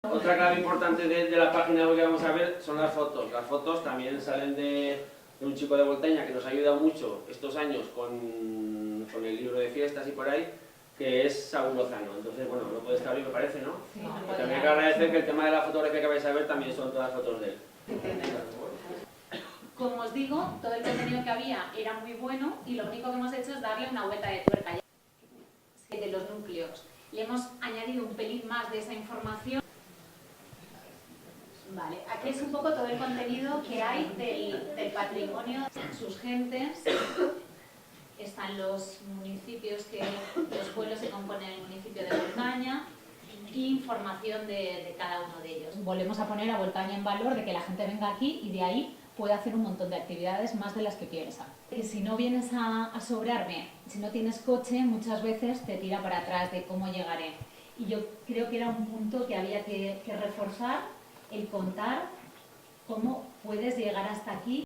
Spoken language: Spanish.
Otra clave importante de la página web que vamos a ver son las fotos. Las fotos también salen de un chico de Voltaña que nos ha ayudado mucho estos años con el libro de fiestas y por ahí, que es Saúl Lozano. Entonces, bueno, no puede estar hoy, me parece, ¿no? Sí, Y también hay que agradecer que el tema de la fotografía que vais a ver también son todas fotos de él. Como os digo, todo el contenido que había era muy bueno y lo único que hemos hecho es darle una vuelta de tuerca de los núcleos. Le hemos añadido un pelín más de esa información. Vale, aquí es un poco todo el contenido que hay del patrimonio, sus gentes. Están los municipios, los pueblos que componen el municipio de Voltaña, y información de cada uno de ellos. Volvemos a poner a Voltaña en valor de que la gente venga aquí y de ahí puede hacer un montón de actividades más de las que piensa. Y si no vienes a sobrarme, si no tienes coche, muchas veces te tira para atrás de cómo llegaré. Y yo creo que era un punto que había que reforzar, el contar cómo puedes llegar hasta aquí.